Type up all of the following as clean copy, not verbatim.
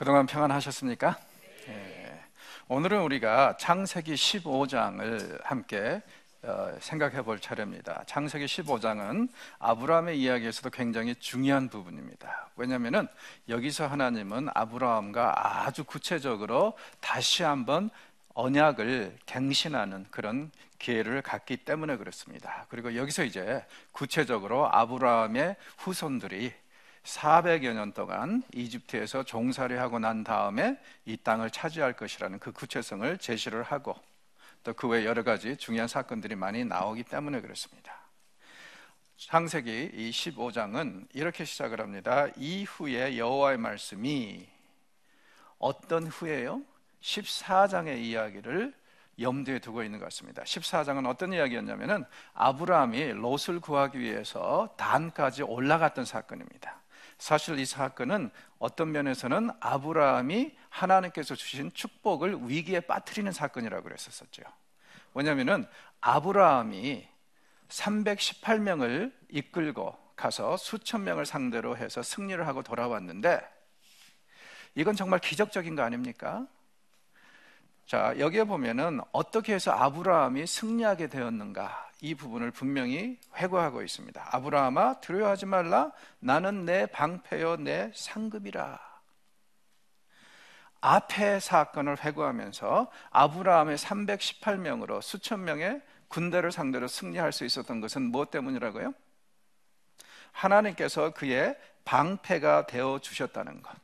그동안 평안하셨습니까? 예. 오늘은 우리가 창세기 15장을 함께 생각해 볼 차례입니다. 창세기 15장은 아브라함의 이야기에서도 굉장히 중요한 부분입니다. 왜냐하면 여기서 하나님은 아브라함과 아주 구체적으로 다시 한번 언약을 갱신하는 그런 기회를 갖기 때문에 그렇습니다. 그리고 여기서 이제 구체적으로 아브라함의 후손들이 400여 년 동안 이집트에서 종살이하고 난 다음에 이 땅을 차지할 것이라는 그 구체성을 제시를 하고, 또 그 외 여러 가지 중요한 사건들이 많이 나오기 때문에 그렇습니다. 창세기 이 15장은 이렇게 시작을 합니다. 이후에 여호와의 말씀이, 어떤 후에요? 14장의 이야기를 염두에 두고 있는 것 같습니다. 14장은 어떤 이야기였냐면은 아브라함이 롯을 구하기 위해서 단까지 올라갔던 사건입니다. 사실 이 사건은 어떤 면에서는 아브라함이 하나님께서 주신 축복을 위기에 빠뜨리는 사건이라고 그랬었죠. 왜냐하면 아브라함이 318명을 이끌고 가서 수천 명을 상대로 해서 승리를 하고 돌아왔는데, 이건 정말 기적적인 거 아닙니까? 자, 여기에 보면은 어떻게 해서 아브라함이 승리하게 되었는가, 이 부분을 분명히 회고하고 있습니다. 아브라함아, 두려워하지 말라. 나는 내 방패요 내 상급이라. 앞의 사건을 회고하면서 아브라함의 318명으로 수천 명의 군대를 상대로 승리할 수 있었던 것은 무엇 때문이라고요? 하나님께서 그의 방패가 되어 주셨다는 것,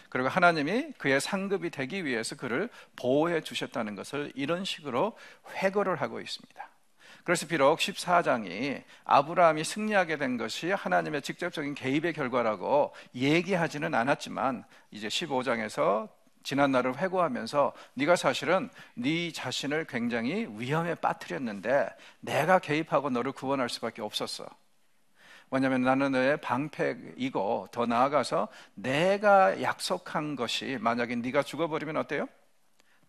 그리고 하나님이 그의 상급이 되기 위해서 그를 보호해 주셨다는 것을 이런 식으로 회고를 하고 있습니다. 그래서 비록 14장이 아브라함이 승리하게 된 것이 하나님의 직접적인 개입의 결과라고 얘기하지는 않았지만, 이제 15장에서 지난 날을 회고하면서 네가 사실은 네 자신을 굉장히 위험에 빠뜨렸는데 내가 개입하고 너를 구원할 수밖에 없었어. 왜냐하면 나는 너의 방패이고, 더 나아가서 내가 약속한 것이 만약에 네가 죽어버리면 어때요?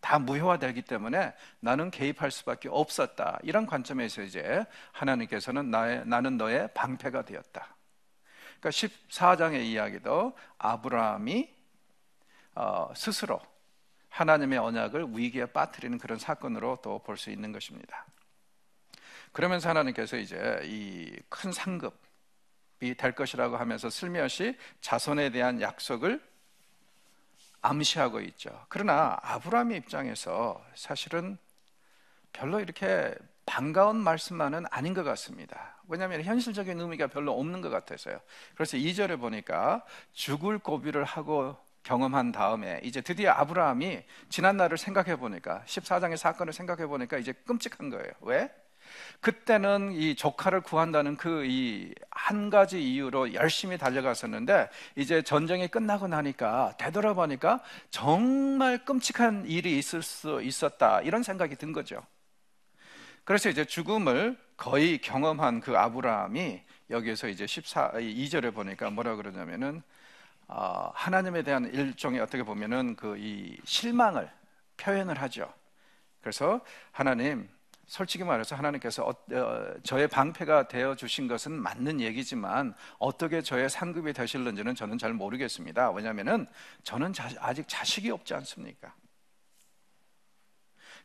다 무효화되기 때문에 나는 개입할 수밖에 없었다. 이런 관점에서 이제 하나님께서는 나는 너의 방패가 되었다. 그러니까 14장의 이야기도 아브라함이 스스로 하나님의 언약을 위기에 빠뜨리는 그런 사건으로 또 볼 수 있는 것입니다. 그러면서 하나님께서 이제 이 큰 상급이 될 것이라고 하면서 슬며시 자손에 대한 약속을 암시하고 있죠. 그러나 아브라함의 입장에서 사실은 별로 이렇게 반가운 말씀만은 아닌 것 같습니다. 왜냐하면 현실적인 의미가 별로 없는 것 같아서요. 그래서 2절에 보니까 죽을 고비를 하고 경험한 다음에 이제 드디어 아브라함이 지난 날을 생각해 보니까, 14장의 사건을 생각해 보니까 이제 끔찍한 거예요. 왜? 그때는 이 조카를 구한다는 그 이 한 가지 이유로 열심히 달려갔었는데, 이제 전쟁이 끝나고 나니까 되돌아보니까 정말 끔찍한 일이 있을 수 있었다, 이런 생각이 든 거죠. 그래서 이제 죽음을 거의 경험한 그 아브라함이 여기에서 이제 2절에 보니까 뭐라 그러냐면은 하나님에 대한 일종의 어떻게 보면은 그 이 실망을 표현을 하죠. 그래서 하나님, 솔직히 말해서 하나님께서 저의 방패가 되어 주신 것은 맞는 얘기지만 어떻게 저의 상급이 되실는지는 저는 잘 모르겠습니다. 왜냐하면 저는 아직 자식이 없지 않습니까?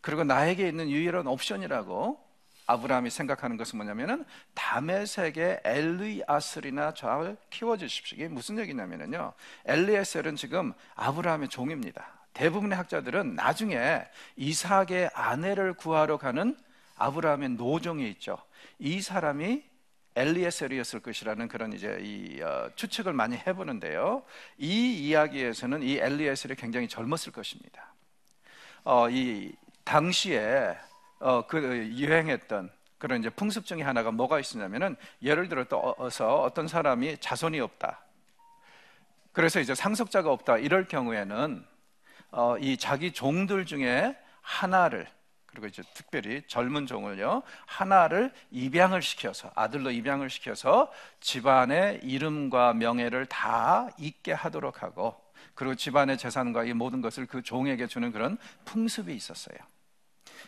그리고 나에게 있는 유일한 옵션이라고 아브라함이 생각하는 것은 뭐냐면은 다메섹의 엘리아슬이나 잘 키워주십시오. 이게 무슨 얘기냐면요, 엘리에셀은 지금 아브라함의 종입니다. 대부분의 학자들은 나중에 이삭의 아내를 구하러 가는 아브라함의 노종이 있죠. 이 사람이 엘리에셀이었을 것이라는 그런 이제 추측을 많이 해보는데요. 이 이야기에서는 이 엘리에셀이 굉장히 젊었을 것입니다. 이 당시에 그 유행했던 그런 이제 풍습 중에 하나가 뭐가 있었냐면은, 예를 들어서 어떤 사람이 자손이 없다, 그래서 이제 상속자가 없다, 이럴 경우에는 이 자기 종들 중에 하나를, 그리고 이제 특별히 젊은 종을요, 하나를 입양을 시켜서, 아들로 입양을 시켜서 집안의 이름과 명예를 다 잊게 하도록 하고, 그리고 집안의 재산과 이 모든 것을 그 종에게 주는 그런 풍습이 있었어요.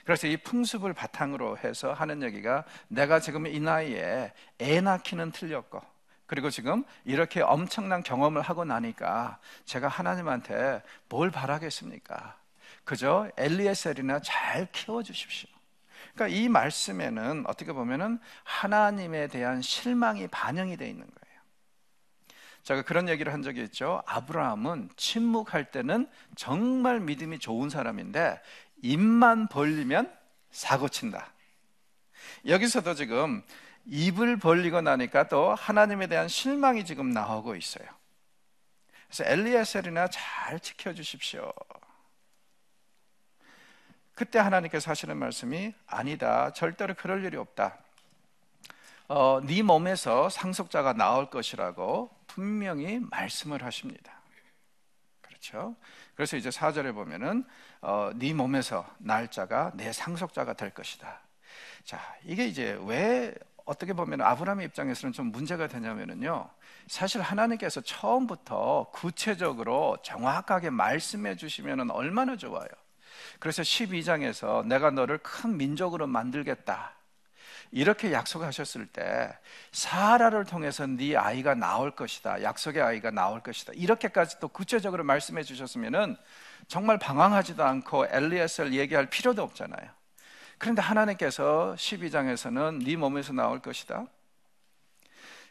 그래서 이 풍습을 바탕으로 해서 하는 얘기가, 내가 지금 이 나이에 애 낳기는 틀렸고 그리고 지금 이렇게 엄청난 경험을 하고 나니까 제가 하나님한테 뭘 바라겠습니까? 그저 엘리에셀이나 잘 키워주십시오. 그러니까 이 말씀에는 어떻게 보면은 하나님에 대한 실망이 반영이 되어 있는 거예요. 제가 그런 얘기를 한 적이 있죠. 아브라함은 침묵할 때는 정말 믿음이 좋은 사람인데 입만 벌리면 사고 친다. 여기서도 지금 입을 벌리고 나니까 또 하나님에 대한 실망이 지금 나오고 있어요. 그래서 엘리에셀이나 잘 지켜주십시오. 그때 하나님께서 하시는 말씀이 아니다. 절대로 그럴 일이 없다. 네 몸에서 상속자가 나올 것이라고 분명히 말씀을 하십니다. 그렇죠? 그래서 이제 4절에 보면은 네 몸에서 날 자가 내 상속자가 될 것이다. 자, 이게 이제 왜 어떻게 보면 아브라함의 입장에서는 좀 문제가 되냐면요, 사실 하나님께서 처음부터 구체적으로 정확하게 말씀해 주시면 얼마나 좋아요. 그래서 12장에서 내가 너를 큰 민족으로 만들겠다 이렇게 약속하셨을 때 사라를 통해서 네 아이가 나올 것이다, 약속의 아이가 나올 것이다, 이렇게까지 또 구체적으로 말씀해 주셨으면 정말 방황하지도 않고 엘리에셀 얘기할 필요도 없잖아요. 그런데 하나님께서 12장에서는 네 몸에서 나올 것이다,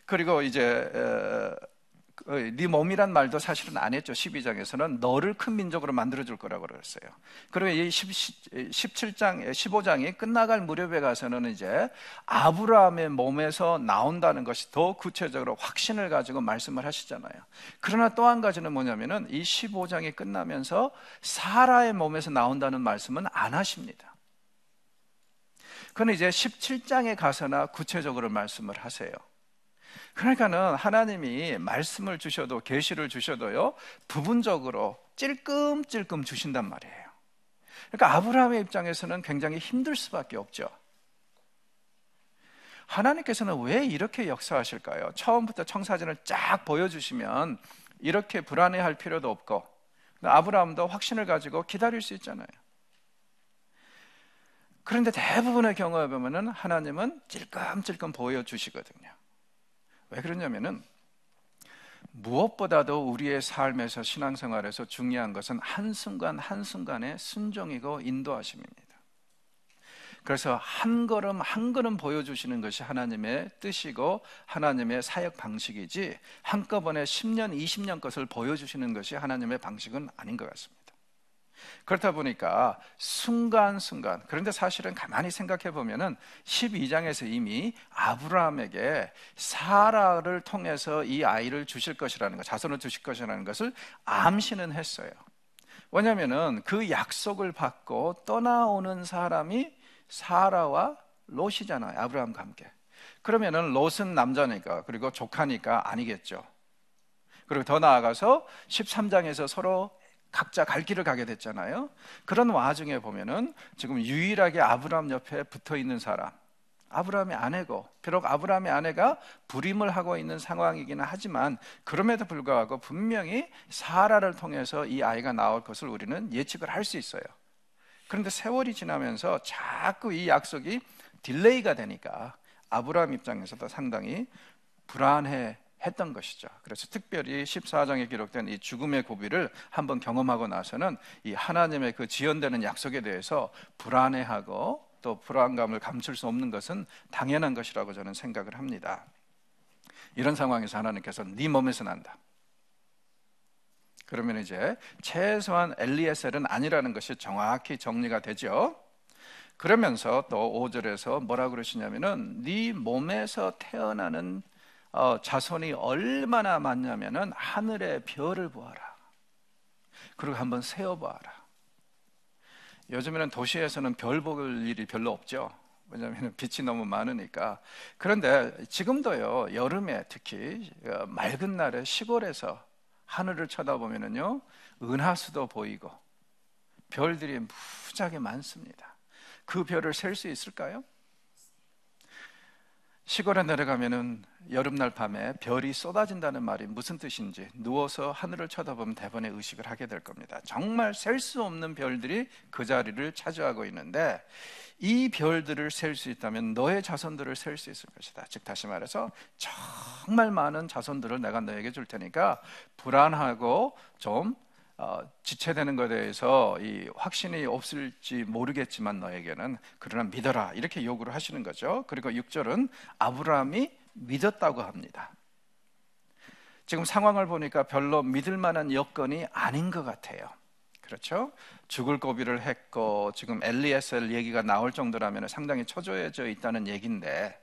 그리고 이제 네 몸이란 말도 사실은 안 했죠. 12장에서는 너를 큰 민족으로 만들어줄 거라고 그랬어요. 그리고 이 17장, 15장이 끝나갈 무렵에 가서는 이제 아브라함의 몸에서 나온다는 것이 더 구체적으로 확신을 가지고 말씀을 하시잖아요. 그러나 또 한 가지는 뭐냐면은 이 15장이 끝나면서 사라의 몸에서 나온다는 말씀은 안 하십니다. 그는 이제 17장에 가서나 구체적으로 말씀을 하세요. 그러니까는 하나님이 말씀을 주셔도 계시를 주셔도요, 부분적으로 찔끔찔끔 주신단 말이에요. 그러니까 아브라함의 입장에서는 굉장히 힘들 수밖에 없죠. 하나님께서는 왜 이렇게 역사하실까요? 처음부터 청사진을 쫙 보여주시면 이렇게 불안해할 필요도 없고 아브라함도 확신을 가지고 기다릴 수 있잖아요. 그런데 대부분의 경우에 보면은 하나님은 찔끔찔끔 보여주시거든요. 왜 그러냐면은 무엇보다도 우리의 삶에서 신앙생활에서 중요한 것은 한순간 한순간의 순종이고 인도하심입니다. 그래서 한 걸음 한 걸음 보여주시는 것이 하나님의 뜻이고 하나님의 사역 방식이지 한꺼번에 10년, 20년 것을 보여주시는 것이 하나님의 방식은 아닌 것 같습니다. 그렇다 보니까 순간순간, 그런데 사실은 가만히 생각해 보면은 12장에서 이미 아브라함에게 사라를 통해서 이 아이를 주실 것이라는 것, 자손을 주실 것이라는 것을 암시는 했어요. 왜냐하면은 그 약속을 받고 떠나오는 사람이 사라와 롯이잖아요. 아브라함과 함께. 그러면은 롯은 남자니까, 그리고 조카니까 아니겠죠. 그리고 더 나아가서 13장에서 서로 각자 갈 길을 가게 됐잖아요. 그런 와중에 보면은 지금 유일하게 아브라함 옆에 붙어 있는 사람, 아브라함의 아내고, 비록 아브라함의 아내가 불임을 하고 있는 상황이기는 하지만 그럼에도 불구하고 분명히 사라를 통해서 이 아이가 나올 것을 우리는 예측을 할 수 있어요. 그런데 세월이 지나면서 자꾸 이 약속이 딜레이가 되니까 아브라함 입장에서도 상당히 불안해 했던 것이죠. 그래서 특별히 14장에 기록된 이 죽음의 고비를 한번 경험하고 나서는 이 하나님의 그 지연되는 약속에 대해서 불안해하고 또 불안감을 감출 수 없는 것은 당연한 것이라고 저는 생각을 합니다. 이런 상황에서 하나님께서 네 몸에서 난다. 그러면 이제 최소한 엘리에셀은 아니라는 것이 정확히 정리가 되죠. 그러면서 또 5절에서 뭐라고 그러시냐면은 네 몸에서 태어나는 자손이 얼마나 많냐면은 하늘의 별을 보아라. 그리고 한번 세어보아라. 요즘에는 도시에서는 별 볼 일이 별로 없죠. 왜냐하면 빛이 너무 많으니까. 그런데 지금도요, 여름에 특히 맑은 날에 시골에서 하늘을 쳐다보면은요, 은하수도 보이고 별들이 무지하게 많습니다. 그 별을 셀 수 있을까요? 시골에 내려가면은 여름날 밤에 별이 쏟아진다는 말이 무슨 뜻인지 누워서 하늘을 쳐다보면 대번에 의식을 하게 될 겁니다. 정말 셀 수 없는 별들이 그 자리를 차지하고 있는데, 이 별들을 셀 수 있다면 너의 자손들을 셀 수 있을 것이다. 즉 다시 말해서 정말 많은 자손들을 내가 너에게 줄 테니까 불안하고 좀 지체되는 것에 대해서 이 확신이 없을지 모르겠지만 너에게는 그러나 믿어라, 이렇게 요구를 하시는 거죠. 그리고 6절은 아브라함이 믿었다고 합니다. 지금 상황을 보니까 별로 믿을 만한 여건이 아닌 것 같아요. 그렇죠? 죽을 고비를 했고 지금 엘리에셀 얘기가 나올 정도라면 상당히 초조해져 있다는 얘기인데,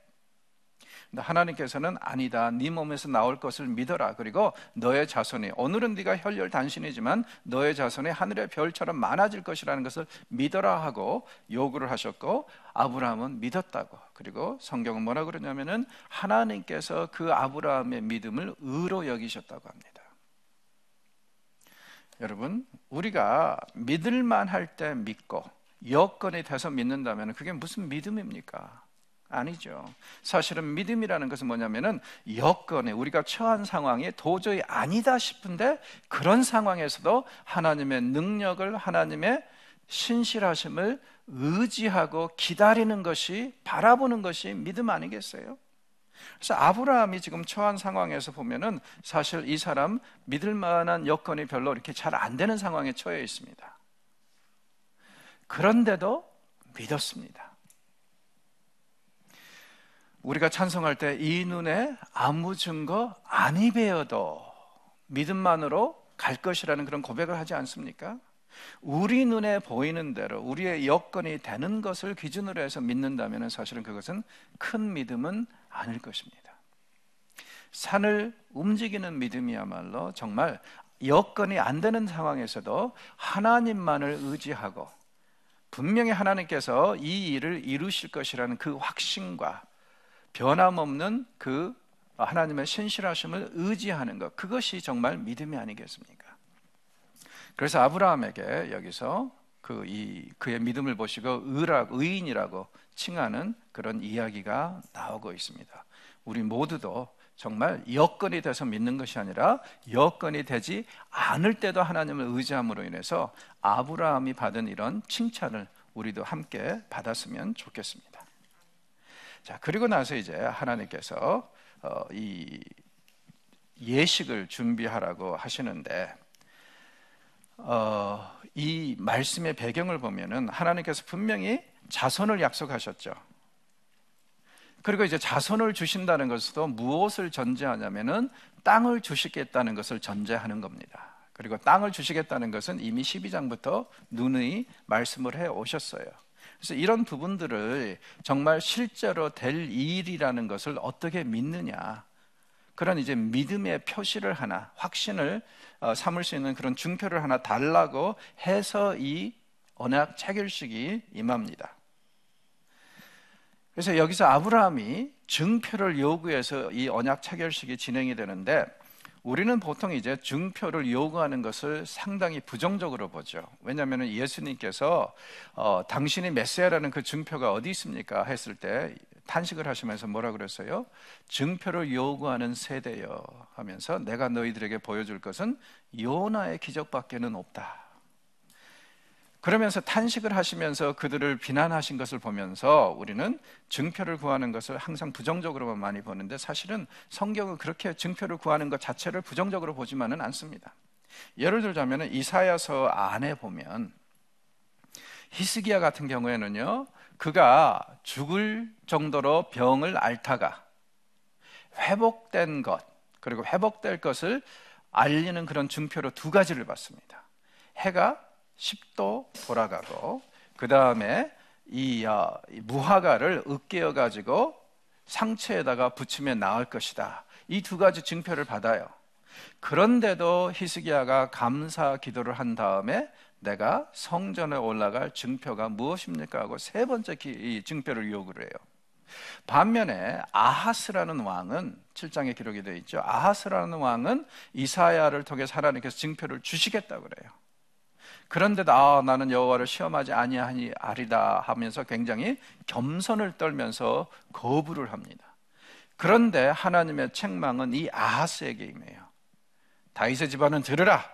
하나님께서는 아니다, 네 몸에서 나올 것을 믿어라. 그리고 너의 자손이, 오늘은 네가 혈혈단신이지만 너의 자손이 하늘의 별처럼 많아질 것이라는 것을 믿어라 하고 요구를 하셨고, 아브라함은 믿었다고. 그리고 성경은 뭐라 그러냐면은 하나님께서 그 아브라함의 믿음을 의로 여기셨다고 합니다. 여러분, 우리가 믿을만 할 때 믿고 여건이 돼서 믿는다면 그게 무슨 믿음입니까? 아니죠. 사실은 믿음이라는 것은 뭐냐면은 여건에, 우리가 처한 상황이 도저히 아니다 싶은데 그런 상황에서도 하나님의 능력을, 하나님의 신실하심을 의지하고 기다리는 것이, 바라보는 것이 믿음 아니겠어요? 그래서 아브라함이 지금 처한 상황에서 보면은 사실 이 사람 믿을 만한 여건이 별로 이렇게 잘 안 되는 상황에 처해 있습니다. 그런데도 믿었습니다. 우리가 찬송할 때 이 눈에 아무 증거 아니 배어도 믿음만으로 갈 것이라는 그런 고백을 하지 않습니까? 우리 눈에 보이는 대로 우리의 여건이 되는 것을 기준으로 해서 믿는다면 사실은 그것은 큰 믿음은 아닐 것입니다. 산을 움직이는 믿음이야말로 정말 여건이 안 되는 상황에서도 하나님만을 의지하고 분명히 하나님께서 이 일을 이루실 것이라는 그 확신과 변함없는 그 하나님의 신실하심을 의지하는 것, 그것이 정말 믿음이 아니겠습니까? 그래서 아브라함에게 여기서 그의 믿음을 보시고 의인이라고 칭하는 그런 이야기가 나오고 있습니다. 우리 모두도 정말 여건이 돼서 믿는 것이 아니라 여건이 되지 않을 때도 하나님을 의지함으로 인해서 아브라함이 받은 이런 칭찬을 우리도 함께 받았으면 좋겠습니다. 자, 그리고 나서 이제 하나님께서 이 예식을 준비하라고 하시는데, 이 말씀의 배경을 보면은 하나님께서 분명히 자손을 약속하셨죠. 그리고 이제 자손을 주신다는 것도 무엇을 전제하냐면은 땅을 주시겠다는 것을 전제하는 겁니다. 그리고 땅을 주시겠다는 것은 이미 12장부터 누누이 말씀을 해 오셨어요. 그래서 이런 부분들을 정말 실제로 될 일이라는 것을 어떻게 믿느냐, 그런 이제 믿음의 표시를 하나, 확신을 삼을 수 있는 그런 증표를 하나 달라고 해서 이 언약 체결식이 임합니다. 그래서 여기서 아브라함이 증표를 요구해서 이 언약 체결식이 진행이 되는데, 우리는 보통 이제 증표를 요구하는 것을 상당히 부정적으로 보죠. 왜냐하면 예수님께서 당신이 메시아라는 그 증표가 어디 있습니까? 했을 때 탄식을 하시면서 뭐라 그랬어요? 증표를 요구하는 세대여 하면서 내가 너희들에게 보여줄 것은 요나의 기적밖에는 없다. 그러면서 탄식을 하시면서 그들을 비난하신 것을 보면서 우리는 증표를 구하는 것을 항상 부정적으로만 많이 보는데, 사실은 성경은 그렇게 증표를 구하는 것 자체를 부정적으로 보지만은 않습니다. 예를 들자면 이사야서 안에 보면 히스기야 같은 경우에는요, 그가 죽을 정도로 병을 앓다가 회복된 것, 그리고 회복될 것을 알리는 그런 증표로 두 가지를 봤습니다. 해가 10도 돌아가고, 그 다음에 이 무화과를 으깨어 가지고 상처에다가 붙이면 나을 것이다. 이 두 가지 증표를 받아요. 그런데도 히스기야가 감사 기도를 한 다음에 내가 성전에 올라갈 증표가 무엇입니까? 하고 세 번째 이 증표를 요구를 해요. 반면에 아하스라는 왕은 7장에 기록이 되어 있죠. 아하스라는 왕은 이사야를 통해서 하나님께서 증표를 주시겠다고 그래요. 그런데도 나는 여호와를 시험하지 아니하니 아리다 하면서 굉장히 겸손을 떨면서 거부를 합니다. 그런데 하나님의 책망은 이 아하스에게 임해요. 다윗의 집안은 들으라.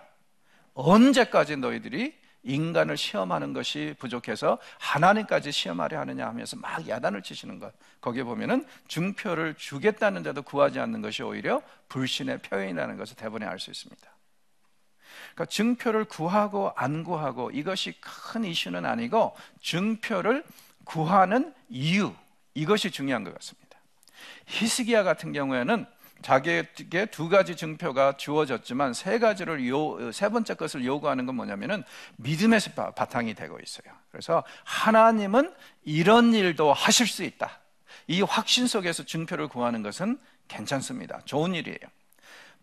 언제까지 너희들이 인간을 시험하는 것이 부족해서 하나님까지 시험하려 하느냐 하면서 막 야단을 치시는 것. 거기에 보면은 증표를 주겠다는데도 구하지 않는 것이 오히려 불신의 표현이라는 것을 대번에 알 수 있습니다. 그러니까 증표를 구하고 안 구하고 이것이 큰 이슈는 아니고 증표를 구하는 이유, 이것이 중요한 것 같습니다. 히스기야 같은 경우에는 자기에게 두 가지 증표가 주어졌지만 세 번째 것을 요구하는 건 뭐냐면은 믿음에서 바탕이 되고 있어요. 그래서 하나님은 이런 일도 하실 수 있다. 이 확신 속에서 증표를 구하는 것은 괜찮습니다. 좋은 일이에요.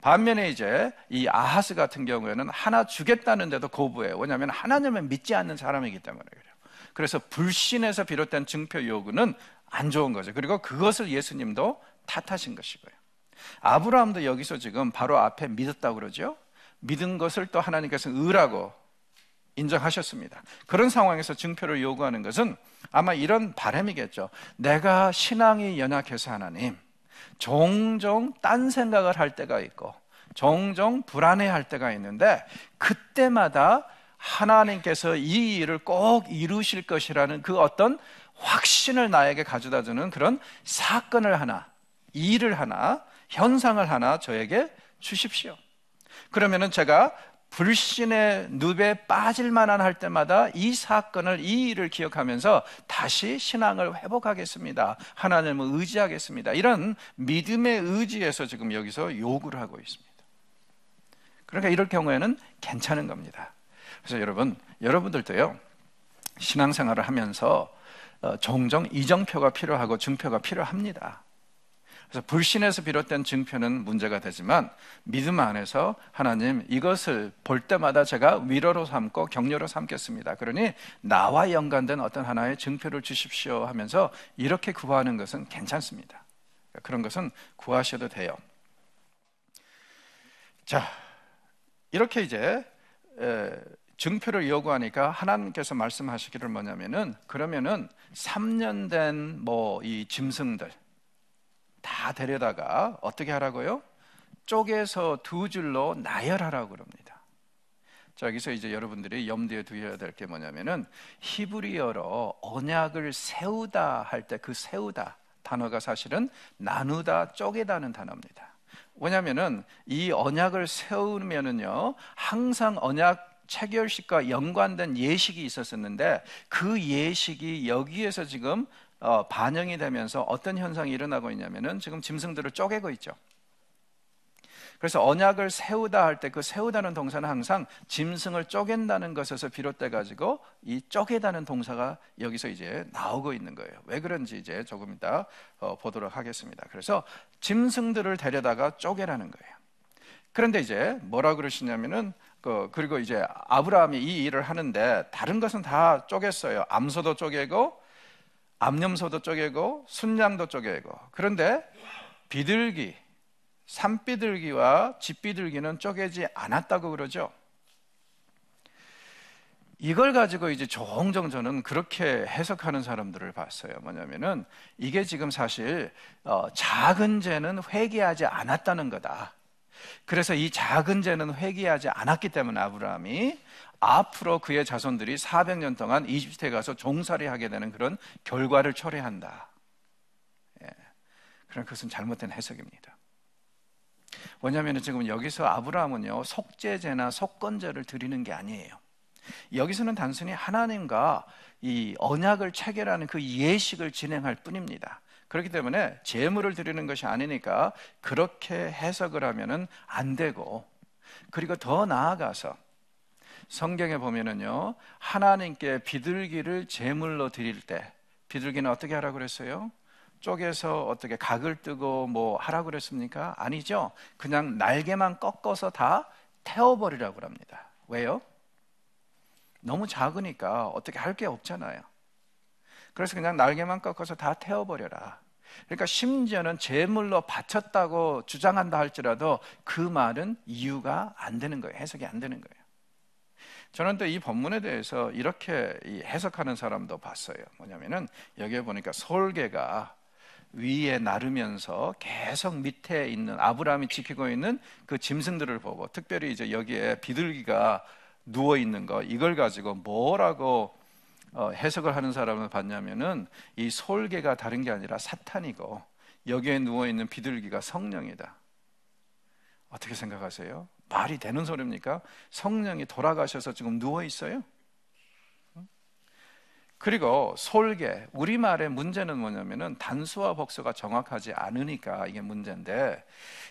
반면에 이제 이 아하스 같은 경우에는 하나 주겠다는데도 거부해요. 왜냐하면 하나님을 믿지 않는 사람이기 때문에 그래요. 그래서 불신에서 비롯된 증표 요구는 안 좋은 거죠. 그리고 그것을 예수님도 탓하신 것이고요. 아브라함도 여기서 지금 바로 앞에 믿었다고 그러죠. 믿은 것을 또 하나님께서 의라고 인정하셨습니다. 그런 상황에서 증표를 요구하는 것은 아마 이런 바람이겠죠. 내가 신앙이 연약해서 하나님, 종종 딴 생각을 할 때가 있고 종종 불안해할 때가 있는데 그때마다 하나님께서 이 일을 꼭 이루실 것이라는 그 어떤 확신을 나에게 가져다주는 그런 사건을 하나, 일을 하나, 현상을 하나 저에게 주십시오. 그러면은 제가 불신의 늪에 빠질 만한 할 때마다 이 사건을, 이 일을 기억하면서 다시 신앙을 회복하겠습니다. 하나님을 의지하겠습니다. 이런 믿음의 의지에서 지금 여기서 요구를 하고 있습니다. 그러니까 이럴 경우에는 괜찮은 겁니다. 그래서 여러분들도요, 신앙생활을 하면서 종종 이정표가 필요하고 증표가 필요합니다. 그래서 불신에서 비롯된 증표는 문제가 되지만 믿음 안에서 하나님, 이것을 볼 때마다 제가 위로로 삼고 격려로 삼겠습니다. 그러니 나와 연관된 어떤 하나의 증표를 주십시오 하면서 이렇게 구하는 것은 괜찮습니다. 그런 것은 구하셔도 돼요. 자, 이렇게 이제 증표를 요구하니까 하나님께서 말씀하시기를 뭐냐면은, 그러면은 3년 된 이 짐승들 다 데려다가 어떻게 하라고요? 쪼개서 두 줄로 나열하라고 그럽니다. 자, 여기서 이제 여러분들이 염두에 두셔야 될 게 뭐냐면은 히브리어로 언약을 세우다 할 때 그 세우다 단어가 사실은 나누다, 쪼개다는 단어입니다. 왜냐면은 이 언약을 세우면은요, 항상 언약 체결식과 연관된 예식이 있었었는데 그 예식이 여기에서 지금 반영이 되면서 어떤 현상이 일어나고 있냐면은 지금 짐승들을 쪼개고 있죠. 그래서 언약을 세우다 할 때 그 세우다는 동사는 항상 짐승을 쪼갠다는 것에서 비롯돼 가지고 이 쪼개다는 동사가 여기서 이제 나오고 있는 거예요. 왜 그런지 이제 조금 이따 보도록 하겠습니다. 그래서 짐승들을 데려다가 쪼개라는 거예요. 그런데 이제 뭐라 그러시냐면은 그리고 이제 아브라함이 이 일을 하는데 다른 것은 다 쪼갰어요. 암소도 쪼개고 암염소도 쪼개고 순양도 쪼개고. 그런데 비둘기, 산비둘기와 집비둘기는 쪼개지 않았다고 그러죠. 이걸 가지고 이제 종종 저는 그렇게 해석하는 사람들을 봤어요. 뭐냐면은 이게 지금 사실 작은 죄는 회개하지 않았다는 거다. 그래서 이 작은 죄는 회개하지 않았기 때문에 아브라함이 앞으로 그의 자손들이 400년 동안 이집트에 가서 종살이 하게 되는 그런 결과를 초래한다. 그런 것은 잘못된 해석입니다. 왜냐하면 지금 여기서 아브라함은요, 속죄제나 속건제를 드리는 게 아니에요. 여기서는 단순히 하나님과 이 언약을 체결하는 그 예식을 진행할 뿐입니다. 그렇기 때문에 제물을 드리는 것이 아니니까 그렇게 해석을 하면은 안 되고, 그리고 더 나아가서 성경에 보면은요, 하나님께 비둘기를 제물로 드릴 때 비둘기는 어떻게 하라고 그랬어요? 쪼개서 어떻게 각을 뜨고 뭐 하라고 그랬습니까? 아니죠. 그냥 날개만 꺾어서 다 태워버리라고 합니다. 왜요? 너무 작으니까 어떻게 할 게 없잖아요. 그래서 그냥 날개만 꺾어서 다 태워버려라. 그러니까 심지어는 제물로 바쳤다고 주장한다 할지라도 그 말은 이유가 안 되는 거예요. 해석이 안 되는 거예요. 저는 또 이 본문에 대해서 이렇게 해석하는 사람도 봤어요. 뭐냐면은 여기에 보니까 솔개가 위에 나르면서 계속 밑에 있는 아브라함이 지키고 있는 그 짐승들을 보고, 특별히 이제 여기에 비둘기가 누워 있는 거, 이걸 가지고 뭐라고 해석을 하는 사람을 봤냐면은 이 솔개가 다른 게 아니라 사탄이고 여기에 누워 있는 비둘기가 성령이다. 어떻게 생각하세요? 말이 되는 소리입니까? 성령이 돌아가셔서 지금 누워 있어요? 그리고 솔개, 우리말의 문제는 뭐냐면은 단수와 복수가 정확하지 않으니까 이게 문제인데,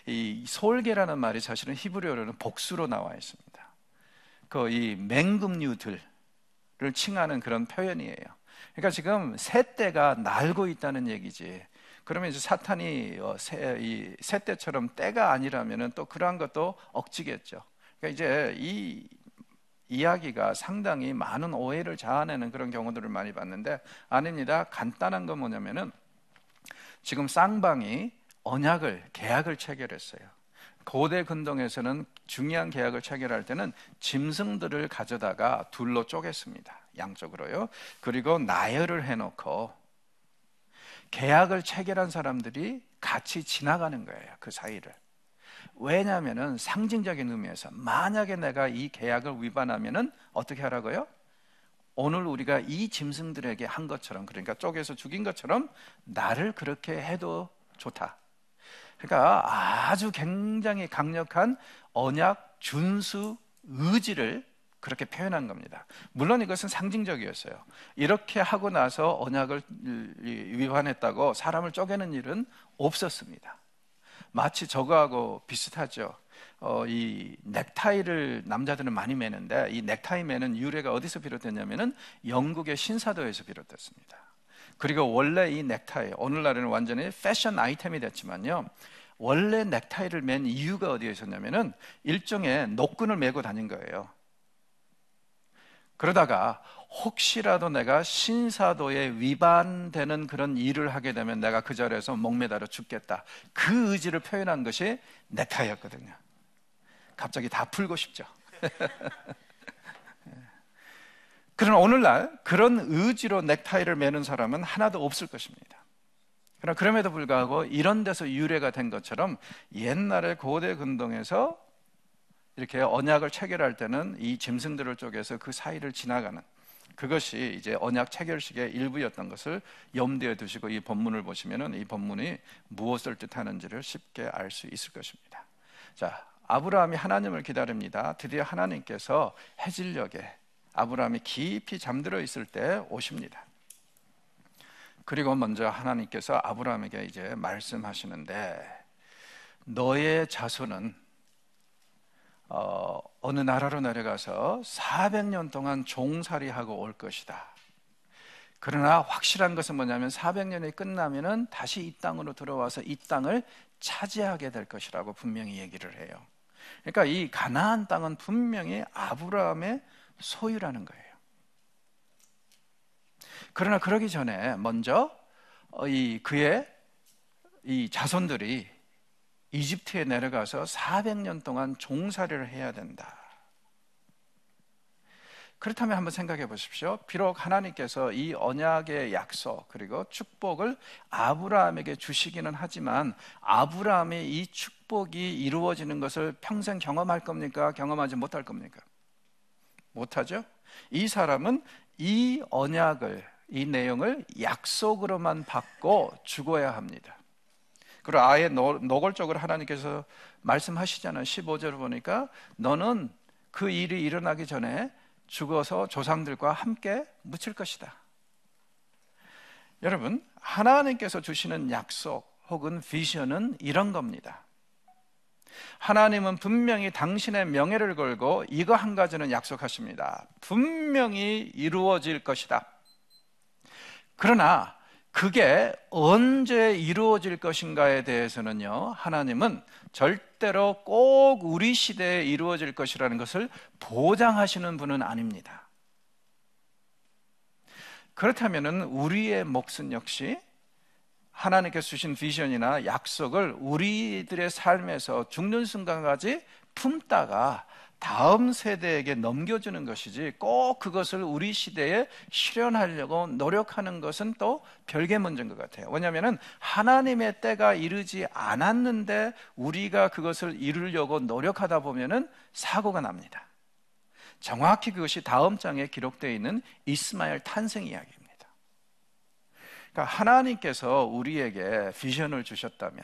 이 솔개라는 말이 사실은 히브리어로는 복수로 나와 있습니다. 그 이 맹금류들을 칭하는 그런 표현이에요. 그러니까 지금 새떼가 날고 있다는 얘기지. 그러면 이제 사탄이 이 새떼처럼 떼가 아니라면은 또 그러한 것도 억지겠죠. 그러니까 이제 이 이야기가 상당히 많은 오해를 자아내는 그런 경우들을 많이 봤는데, 아닙니다. 간단한 건 뭐냐면은 지금 쌍방이 계약을 체결했어요. 고대 근동에서는 중요한 계약을 체결할 때는 짐승들을 가져다가 둘로 쪼갰습니다. 양쪽으로요. 그리고 나열을 해놓고 계약을 체결한 사람들이 같이 지나가는 거예요, 그 사이를. 왜냐하면은 상징적인 의미에서 만약에 내가 이 계약을 위반하면은 어떻게 하라고요? 오늘 우리가 이 짐승들에게 한 것처럼, 그러니까 쪼개서 죽인 것처럼 나를 그렇게 해도 좋다. 그러니까 아주 굉장히 강력한 언약 준수 의지를 그렇게 표현한 겁니다. 물론 이것은 상징적이었어요. 이렇게 하고 나서 언약을 위반했다고 사람을 쪼개는 일은 없었습니다. 마치 저거하고 비슷하죠. 이 넥타이를 남자들은 많이 매는데, 이 넥타이 매는 유래가 어디서 비롯됐냐면은 영국의 신사도에서 비롯됐습니다. 그리고 원래 이 넥타이, 오늘날에는 완전히 패션 아이템이 됐지만요, 원래 넥타이를 맨 이유가 어디에 있었냐면은 일종의 노끈을 메고 다닌 거예요. 그러다가 혹시라도 내가 신사도에 위반되는 그런 일을 하게 되면 내가 그 자리에서 목매달아 죽겠다, 그 의지를 표현한 것이 넥타이였거든요. 갑자기 다 풀고 싶죠. 그러나 오늘날 그런 의지로 넥타이를 매는 사람은 하나도 없을 것입니다. 그러나 그럼에도 불구하고 이런 데서 유래가 된 것처럼 옛날에 고대 근동에서 이렇게 언약을 체결할 때는 이 짐승들을 쪼개서 그 사이를 지나가는, 그것이 이제 언약 체결식의 일부였던 것을 염두에 두시고 이 본문을 보시면은 이 본문이 무엇을 뜻하는지를 쉽게 알 수 있을 것입니다. 자, 아브라함이 하나님을 기다립니다. 드디어 하나님께서 해질녘에 아브라함이 깊이 잠들어 있을 때 오십니다. 그리고 먼저 하나님께서 아브라함에게 이제 말씀하시는데, 너의 자손은 어느 나라로 내려가서 400년 동안 종살이하고 올 것이다. 그러나 확실한 것은 뭐냐면 400년이 끝나면은 다시 이 땅으로 들어와서 이 땅을 차지하게 될 것이라고 분명히 얘기를 해요. 그러니까 이 가나안 땅은 분명히 아브라함의 소유라는 거예요. 그러나 그러기 전에 먼저 그의 이 자손들이 이집트에 내려가서 400년 동안 종살이를 해야 된다. 그렇다면 한번 생각해 보십시오. 비록 하나님께서 이 언약의 약속 그리고 축복을 아브라함에게 주시기는 하지만 아브라함이 이 축복이 이루어지는 것을 평생 경험할 겁니까? 경험하지 못할 겁니까? 못하죠. 이 사람은 이 언약을, 이 내용을 약속으로만 받고 죽어야 합니다. 그리고 아예 노골적으로 하나님께서 말씀하시잖아요. 15절을 보니까 너는 그 일이 일어나기 전에 죽어서 조상들과 함께 묻힐 것이다. 여러분, 하나님께서 주시는 약속 혹은 비전은 이런 겁니다. 하나님은 분명히 당신의 명예를 걸고 이거 한 가지는 약속하십니다. 분명히 이루어질 것이다. 그러나 그게 언제 이루어질 것인가에 대해서는요, 하나님은 절대로 꼭 우리 시대에 이루어질 것이라는 것을 보장하시는 분은 아닙니다. 그렇다면 우리의 몫은 역시 하나님께서 주신 비전이나 약속을 우리들의 삶에서 죽는 순간까지 품다가 다음 세대에게 넘겨주는 것이지 꼭 그것을 우리 시대에 실현하려고 노력하는 것은 또 별개 문제인 것 같아요. 왜냐하면 하나님의 때가 이르지 않았는데 우리가 그것을 이루려고 노력하다 보면 사고가 납니다. 정확히 그것이 다음 장에 기록되어 있는 이스마엘 탄생 이야기입니다. 그러니까 하나님께서 우리에게 비전을 주셨다면,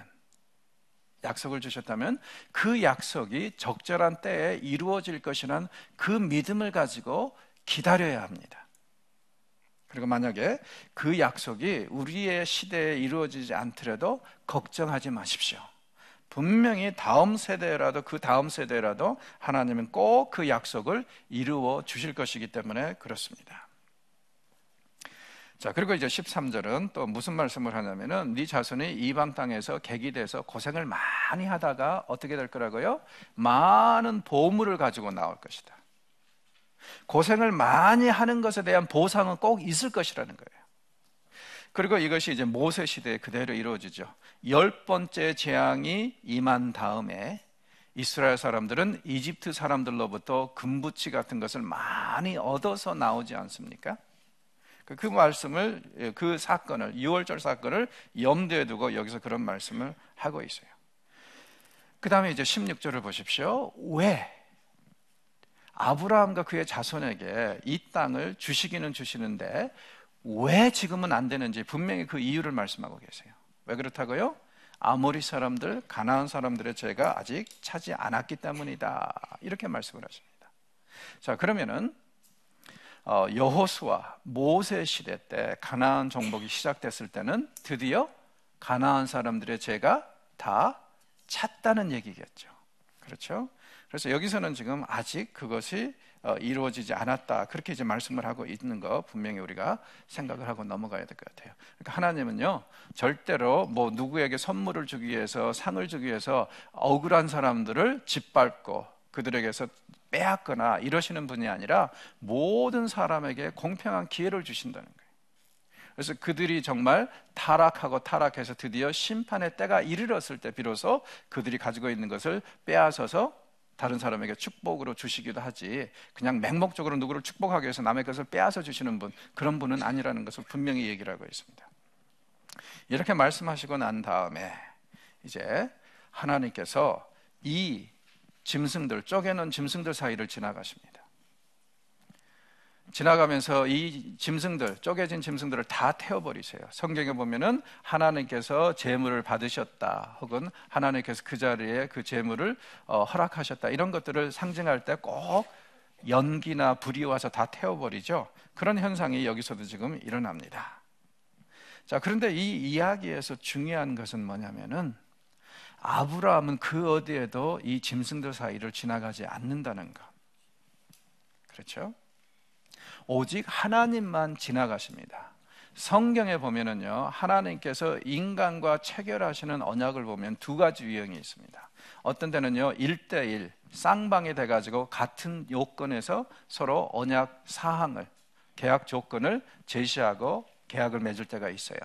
약속을 주셨다면 그 약속이 적절한 때에 이루어질 것이라는 그 믿음을 가지고 기다려야 합니다. 그리고 만약에 그 약속이 우리의 시대에 이루어지지 않더라도 걱정하지 마십시오. 분명히 다음 세대라도 그 다음 세대라도 하나님은 꼭 그 약속을 이루어 주실 것이기 때문에 그렇습니다. 자, 그리고 이제 13절은 또 무슨 말씀을 하냐면은 네 자손이 이방 땅에서 객이 돼서 고생을 많이 하다가 어떻게 될 거라고요? 많은 보물을 가지고 나올 것이다. 고생을 많이 하는 것에 대한 보상은 꼭 있을 것이라는 거예요. 그리고 이것이 이제 모세 시대에 그대로 이루어지죠. 10번째 재앙이 임한 다음에 이스라엘 사람들은 이집트 사람들로부터 금부치 같은 것을 많이 얻어서 나오지 않습니까? 그 말씀을, 그 사건을, 6월절 사건을 염두에 두고 여기서 그런 말씀을 하고 있어요. 그 다음에 이제 16절을 보십시오. 왜 아브라함과 그의 자손에게 이 땅을 주시기는 주시는데 왜 지금은 안 되는지 분명히 그 이유를 말씀하고 계세요. 왜 그렇다고요? 아모리 사람들, 가나안 사람들의 죄가 아직 차지 않았기 때문이다, 이렇게 말씀을 하십니다. 자, 그러면은 여호수아, 모세 시대 때 가나안 정복이 시작됐을 때는 드디어 가나안 사람들의 죄가 다 찼다는 얘기겠죠. 그렇죠? 그래서 여기서는 지금 아직 그것이 이루어지지 않았다, 그렇게 이제 말씀을 하고 있는 거 분명히 우리가 생각을 하고 넘어가야 될 것 같아요. 그러니까 하나님은요, 절대로 뭐 누구에게 선물을 주기 위해서, 상을 주기 위해서 억울한 사람들을 짓밟고 그들에게서 빼앗거나 이러시는 분이 아니라 모든 사람에게 공평한 기회를 주신다는 거예요. 그래서 그들이 정말 타락해서 드디어 심판의 때가 이르렀을 때 비로소 그들이 가지고 있는 것을 빼앗아서 다른 사람에게 축복으로 주시기도 하지, 그냥 맹목적으로 누구를 축복하기 위해서 남의 것을 빼앗아 주시는 분, 그런 분은 아니라는 것을 분명히 얘기를 하고 있습니다. 이렇게 말씀하시고 난 다음에 이제 하나님께서 이 짐승들, 쪼개놓은 짐승들 사이를 지나가십니다. 지나가면서 이 짐승들, 쪼개진 짐승들을 다 태워버리세요. 성경에 보면은 하나님께서 제물을 받으셨다, 혹은 하나님께서 그 자리에 그 제물을 허락하셨다, 이런 것들을 상징할 때 꼭 연기나 불이 와서 다 태워버리죠. 그런 현상이 여기서도 지금 일어납니다. 자, 그런데 이 이야기에서 중요한 것은 뭐냐면은 아브라함은 그 어디에도 이 짐승들 사이를 지나가지 않는다는 것. 그렇죠? 오직 하나님만 지나가십니다. 성경에 보면은요, 하나님께서 인간과 체결하시는 언약을 보면 두 가지 유형이 있습니다. 어떤 때는요 1대1 쌍방이 돼가지고 같은 요건에서 서로 언약 사항을, 계약 조건을 제시하고 계약을 맺을 때가 있어요.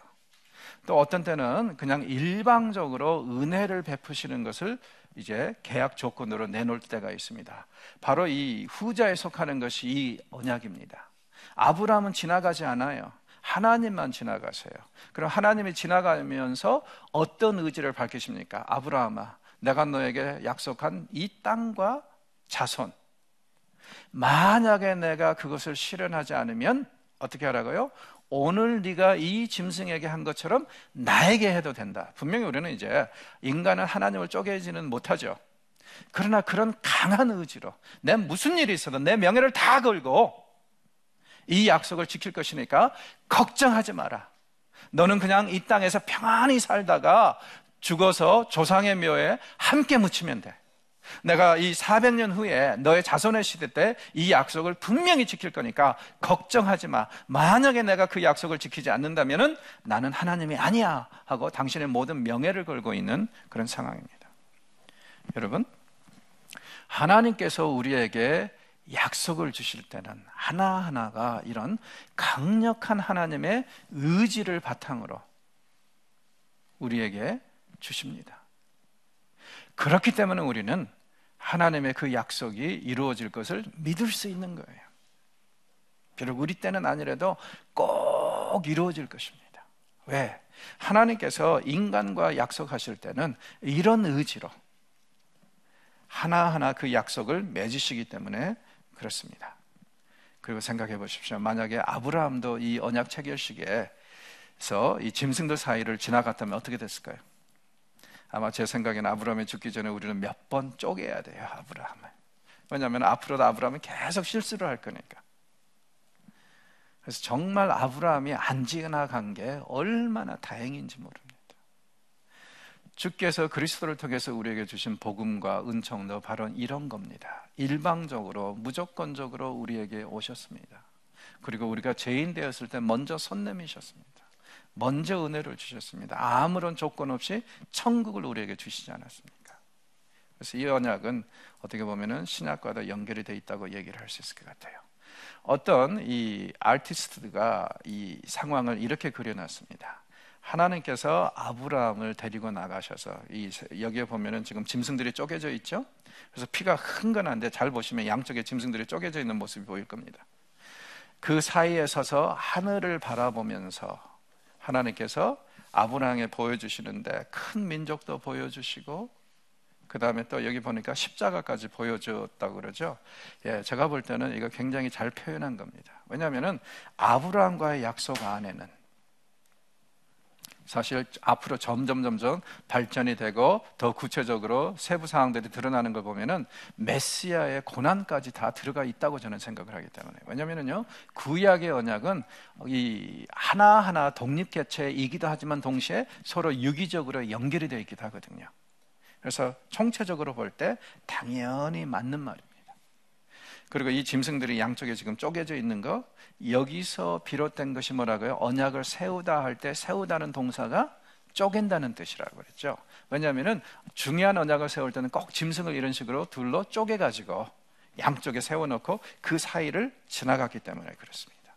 또 어떤 때는 그냥 일방적으로 은혜를 베푸시는 것을 이제 계약 조건으로 내놓을 때가 있습니다. 바로 이 후자에 속하는 것이 이 언약입니다. 아브라함은 지나가지 않아요. 하나님만 지나가세요. 그럼 하나님이 지나가면서 어떤 의지를 밝히십니까? 아브라함아, 내가 너에게 약속한 이 땅과 자손, 만약에 내가 그것을 실현하지 않으면 어떻게 하라고요? 오늘 네가 이 짐승에게 한 것처럼 나에게 해도 된다. 분명히 우리는 이제 인간은 하나님을 쪼개지는 못하죠. 그러나 그런 강한 의지로 내 무슨 일이 있어도 내 명예를 다 걸고 이 약속을 지킬 것이니까 걱정하지 마라. 너는 그냥 이 땅에서 평안히 살다가 죽어서 조상의 묘에 함께 묻히면 돼. 내가 이 400년 후에 너의 자손의 시대 때 이 약속을 분명히 지킬 거니까 걱정하지 마. 만약에 내가 그 약속을 지키지 않는다면 나는 하나님이 아니야 하고 당신의 모든 명예를 걸고 있는 그런 상황입니다. 여러분, 하나님께서 우리에게 약속을 주실 때는 하나하나가 이런 강력한 하나님의 의지를 바탕으로 우리에게 주십니다. 그렇기 때문에 우리는 하나님의 그 약속이 이루어질 것을 믿을 수 있는 거예요. 비록 우리 때는 아니라도 꼭 이루어질 것입니다. 왜? 하나님께서 인간과 약속하실 때는 이런 의지로 하나하나 그 약속을 맺으시기 때문에 그렇습니다. 그리고 생각해 보십시오. 만약에 아브라함도 이 언약 체결식에서 이 짐승들 사이를 지나갔다면 어떻게 됐을까요? 아마 제 생각에는 아브라함이 죽기 전에 우리는 몇 번 쪼개야 돼요, 아브라함을. 왜냐하면 앞으로도 아브라함은 계속 실수를 할 거니까. 그래서 정말 아브라함이 안 지나간 게 얼마나 다행인지 모릅니다. 주께서 그리스도를 통해서 우리에게 주신 복음과 은총도 바로 이런 겁니다. 일방적으로 무조건적으로 우리에게 오셨습니다. 그리고 우리가 죄인 되었을 때 먼저 손 내미셨습니다. 먼저 은혜를 주셨습니다. 아무런 조건 없이 천국을 우리에게 주시지 않았습니까? 그래서 이 언약은 어떻게 보면은 신약과도 연결이 되어 있다고 얘기를 할 수 있을 것 같아요. 어떤 이 아티스트가 이 상황을 이렇게 그려놨습니다. 하나님께서 아브라함을 데리고 나가셔서 여기에 보면은 지금 짐승들이 쪼개져 있죠? 그래서 피가 흥건한데 잘 보시면 양쪽에 짐승들이 쪼개져 있는 모습이 보일 겁니다. 그 사이에 서서 하늘을 바라보면서 하나님께서 아브라함에 보여주시는데 큰 민족도 보여주시고 그 다음에 또 여기 보니까 십자가까지 보여줬다고 그러죠. 예, 제가 볼 때는 이거 굉장히 잘 표현한 겁니다. 왜냐하면 아브라함과의 약속 안에는 사실 앞으로 점점 발전이 되고 더 구체적으로 세부 사항들이 드러나는 걸 보면은 메시아의 고난까지 다 들어가 있다고 저는 생각을 하기 때문에. 왜냐면은요, 구약의 언약은 이 하나하나 독립개체이기도 하지만 동시에 서로 유기적으로 연결이 되어 있기도 하거든요. 그래서 총체적으로 볼 때 당연히 맞는 말입니다. 그리고 이 짐승들이 양쪽에 지금 쪼개져 있는 거, 여기서 비롯된 것이 뭐라고요? 언약을 세우다 할 때 세우다는 동사가 쪼갠다는 뜻이라고 그랬죠. 왜냐하면 중요한 언약을 세울 때는 꼭 짐승을 이런 식으로 둘로 쪼개가지고 양쪽에 세워놓고 그 사이를 지나갔기 때문에 그렇습니다.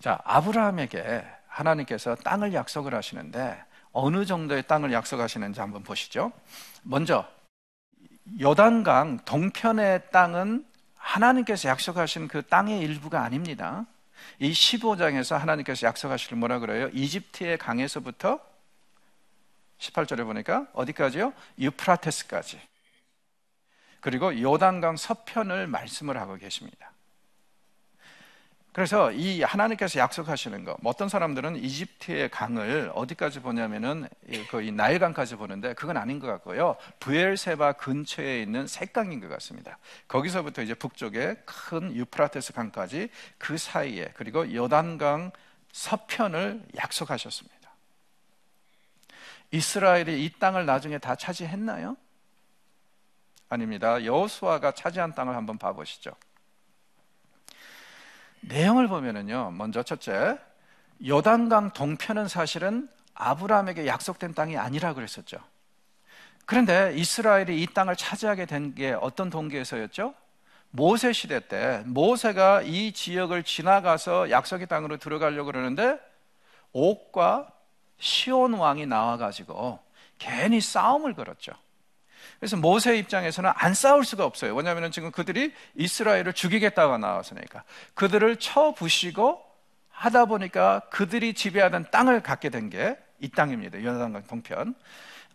자, 아브라함에게 하나님께서 땅을 약속을 하시는데 어느 정도의 땅을 약속하시는지 한번 보시죠. 먼저 요단강 동편의 땅은 하나님께서 약속하신 그 땅의 일부가 아닙니다. 이 15장에서 하나님께서 약속하시는 뭐라 그래요? 이집트의 강에서부터 18절에 보니까 어디까지요? 유프라테스까지. 그리고 요단강 서편을 말씀을 하고 계십니다. 그래서 이 하나님께서 약속하시는 거, 어떤 사람들은 이집트의 강을 어디까지 보냐면은 이 나일강까지 보는데 그건 아닌 것 같고요. 브엘세바 근처에 있는 셋강인 것 같습니다. 거기서부터 이제 북쪽에 큰 유프라테스 강까지 그 사이에, 그리고 요단강 서편을 약속하셨습니다. 이스라엘이 이 땅을 나중에 다 차지했나요? 아닙니다. 여호수아가 차지한 땅을 한번 봐보시죠. 내용을 보면은요, 먼저 첫째, 요단강 동편은 사실은 아브라함에게 약속된 땅이 아니라 그랬었죠. 그런데 이스라엘이 이 땅을 차지하게 된 게 어떤 동기에서였죠? 모세 시대 때 모세가 이 지역을 지나가서 약속의 땅으로 들어가려고 그러는데 옥과 시온 왕이 나와가지고 괜히 싸움을 걸었죠. 그래서 모세 입장에서는 안 싸울 수가 없어요. 왜냐하면 지금 그들이 이스라엘을 죽이겠다고 나왔으니까. 그들을 쳐부시고 하다 보니까 그들이 지배하던 땅을 갖게 된 게 이 땅입니다. 요단강 동편.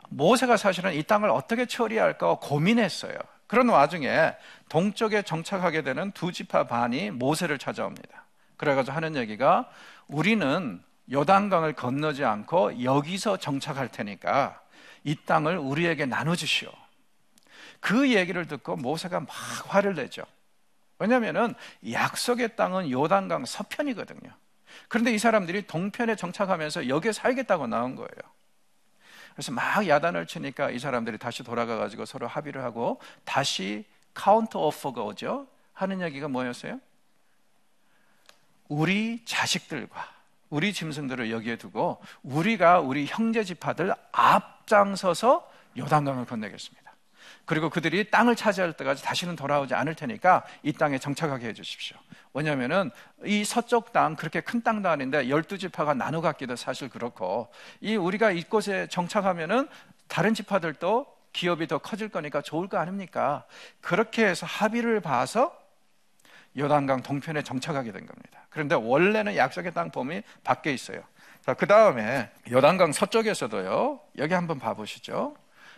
모세가 사실은 이 땅을 어떻게 처리할까 고민했어요. 그런 와중에 동쪽에 정착하게 되는 두 지파 반이 모세를 찾아옵니다. 그래가지고 하는 얘기가, 우리는 요단강을 건너지 않고 여기서 정착할 테니까 이 땅을 우리에게 나눠주시오. 그 얘기를 듣고 모세가 막 화를 내죠. 왜냐하면 약속의 땅은 요단강 서편이거든요. 그런데 이 사람들이 동편에 정착하면서 여기에 살겠다고 나온 거예요. 그래서 막 야단을 치니까 이 사람들이 다시 돌아가가지고 서로 합의를 하고 다시 카운터 오퍼가 오죠. 하는 얘기가 뭐였어요? 우리 자식들과 우리 짐승들을 여기에 두고 우리가 우리 형제 지파들 앞장서서 요단강을 건너겠습니다. 그리고 그들이 땅을 차지할 때까지 다시는 돌아오지 않을 테니까 이 땅에 정착하게 해주십시오. 왜냐하면 이 서쪽 땅, 그렇게 큰 땅도 아닌데 12지파가 나눠 갖기도 사실 그렇고, 이 우리가 이곳에 정착하면은 다른 지파들도 기업이 더 커질 거니까 좋을 거 아닙니까? 그렇게 해서 합의를 봐서 요단강 동편에 정착하게 된 겁니다. 그런데 원래는 약속의 땅 범위 밖에 있어요. 자, 그 다음에 요단강 서쪽에서도요, 여기 한번 봐보시죠.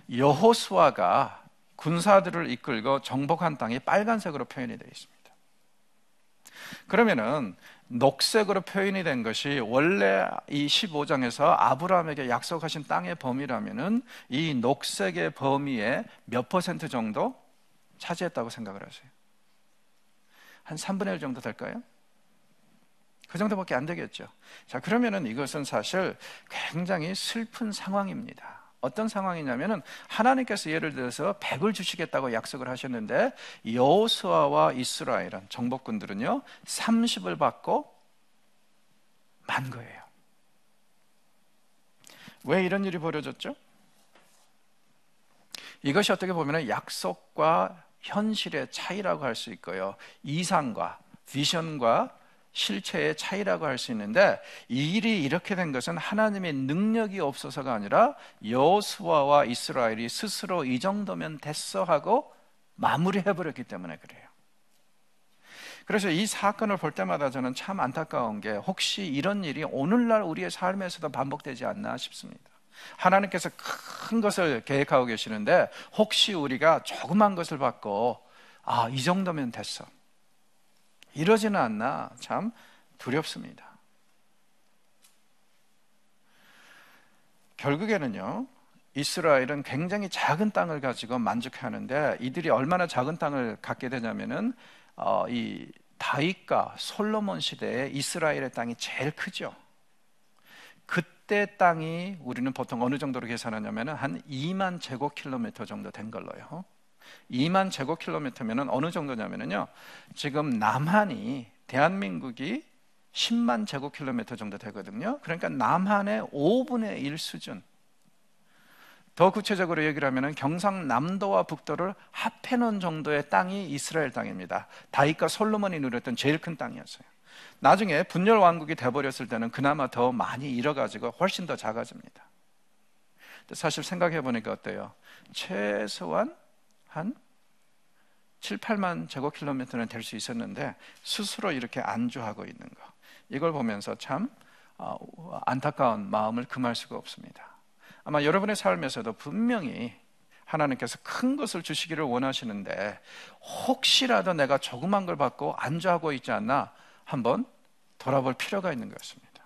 여호수아가 군사들을 이끌고 정복한 땅이 빨간색으로 표현이 되어 있습니다. 그러면은 녹색으로 표현이 된 것이 원래 이 15장에서 아브라함에게 약속하신 땅의 범위라면은 이 녹색의 범위의 몇 퍼센트 정도 차지했다고 생각을 하세요? 한 3분의 1 정도 될까요? 그 정도밖에 안 되겠죠. 자, 그러면은 이것은 사실 굉장히 슬픈 상황입니다. 어떤 상황이냐면은 하나님께서 예를 들어서 100을 주시겠다고 약속을 하셨는데 여호수아와 이스라엘은 정복군들은요 30을 받고 만 거예요. 왜 이런 일이 벌어졌죠? 이것이 어떻게 보면 약속과 현실의 차이라고 할 수 있고요, 이상과 비전과 실체의 차이라고 할 수 있는데, 이 일이 이렇게 된 것은 하나님의 능력이 없어서가 아니라 여호수아와 이스라엘이 스스로 이 정도면 됐어 하고 마무리해버렸기 때문에 그래요. 그래서 이 사건을 볼 때마다 저는 참 안타까운 게, 혹시 이런 일이 오늘날 우리의 삶에서도 반복되지 않나 싶습니다. 하나님께서 큰 것을 계획하고 계시는데 혹시 우리가 조그만 것을 받고 이 정도면 됐어, 이러지는 않나 참 두렵습니다. 결국에는요, 이스라엘은 굉장히 작은 땅을 가지고 만족하는데, 이들이 얼마나 작은 땅을 갖게 되냐면은 이 다윗과 솔로몬 시대에 이스라엘의 땅이 제일 크죠. 그때 땅이 우리는 보통 어느 정도로 계산하냐면 한 2만 제곱킬로미터 정도 된 걸로요. 2만 제곱킬로미터면 어느 정도냐면요, 지금 남한이, 대한민국이 10만 제곱킬로미터 정도 되거든요. 그러니까 남한의 5분의 1 수준. 더 구체적으로 얘기를 하면 경상남도와 북도를 합해 놓은 정도의 땅이 이스라엘 땅입니다. 다윗과 솔로몬이 누렸던 제일 큰 땅이었어요. 나중에 분열 왕국이 돼버렸을 때는 그나마 더 많이 잃어가지고 훨씬 더 작아집니다. 근데 사실 생각해 보니까 어때요? 최소한 한 7, 8만 제곱킬로미터는 될 수 있었는데 스스로 이렇게 안주하고 있는 거, 이걸 보면서 참 안타까운 마음을 금할 수가 없습니다. 아마 여러분의 삶에서도 분명히 하나님께서 큰 것을 주시기를 원하시는데 혹시라도 내가 조그만 걸 받고 안주하고 있지 않나 한번 돌아볼 필요가 있는 것 같습니다.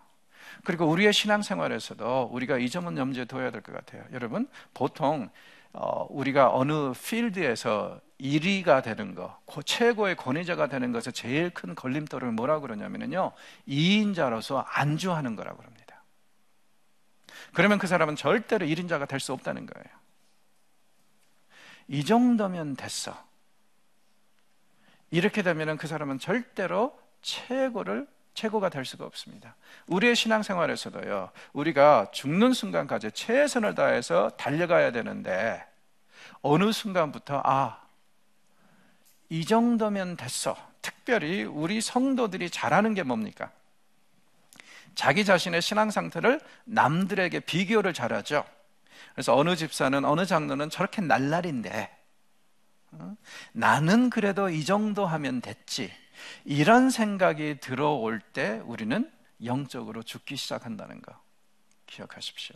그리고 우리의 신앙생활에서도 우리가 이 점은 염두에 둬야 될 것 같아요. 여러분, 보통 우리가 어느 필드에서 1위가 되는 거, 최고의 권위자가 되는 것에 제일 큰 걸림돌을 뭐라고 그러냐면요, 2인자로서 안주하는 거라고 합니다. 그러면 그 사람은 절대로 1인자가 될 수 없다는 거예요. 이 정도면 됐어, 이렇게 되면 그 사람은 절대로 최고가 될 수가 없습니다. 우리의 신앙생활에서도요, 우리가 죽는 순간까지 최선을 다해서 달려가야 되는데 어느 순간부터 이 정도면 됐어. 특별히 우리 성도들이 잘하는 게 뭡니까? 자기 자신의 신앙 상태를 남들에게 비교를 잘하죠. 그래서 어느 집사는, 어느 장로는 저렇게 날라리인데 나는 그래도 이 정도 하면 됐지, 이런 생각이 들어올 때 우리는 영적으로 죽기 시작한다는 거 기억하십시오.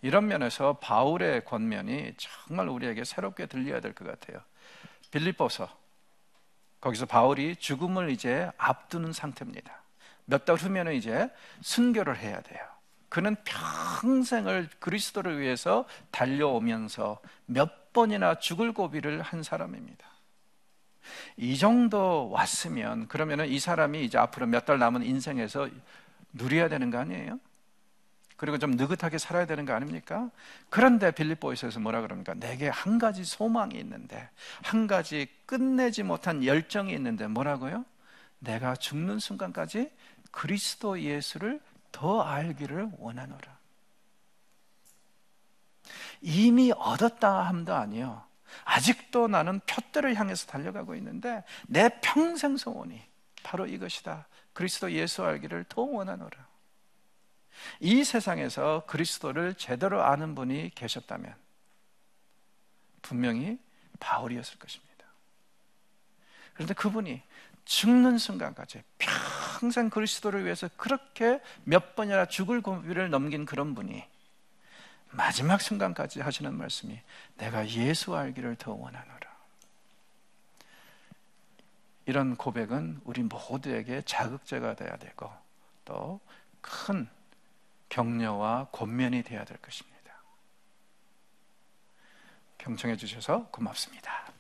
이런 면에서 바울의 권면이 정말 우리에게 새롭게 들려야 될 것 같아요. 빌립보서, 거기서 바울이 죽음을 이제 앞두는 상태입니다. 몇 달 후면은 이제 순교를 해야 돼요. 그는 평생을 그리스도를 위해서 달려오면서 몇 번이나 죽을 고비를 한 사람입니다. 이 정도 왔으면 그러면은 이 사람이 이제 앞으로 몇 달 남은 인생에서 누려야 되는 거 아니에요? 그리고 좀 느긋하게 살아야 되는 거 아닙니까? 그런데 빌립보에서 뭐라 그럽니까? 내게 한 가지 소망이 있는데, 한 가지 끝내지 못한 열정이 있는데 뭐라고요? 내가 죽는 순간까지 그리스도 예수를 더 알기를 원하노라. 이미 얻었다 함도 아니요, 아직도 나는 표대를 향해서 달려가고 있는데 내 평생 소원이 바로 이것이다. 그리스도 예수 알기를 더 원하노라. 이 세상에서 그리스도를 제대로 아는 분이 계셨다면 분명히 바울이었을 것입니다. 그런데 그분이 죽는 순간까지 평생 그리스도를 위해서 그렇게 몇 번이나 죽을 고비를 넘긴 그런 분이 마지막 순간까지 하시는 말씀이 내가 예수 알기를 더 원하노라. 이런 고백은 우리 모두에게 자극제가 돼야 되고 또 큰 격려와 권면이 돼야 될 것입니다. 경청해 주셔서 고맙습니다.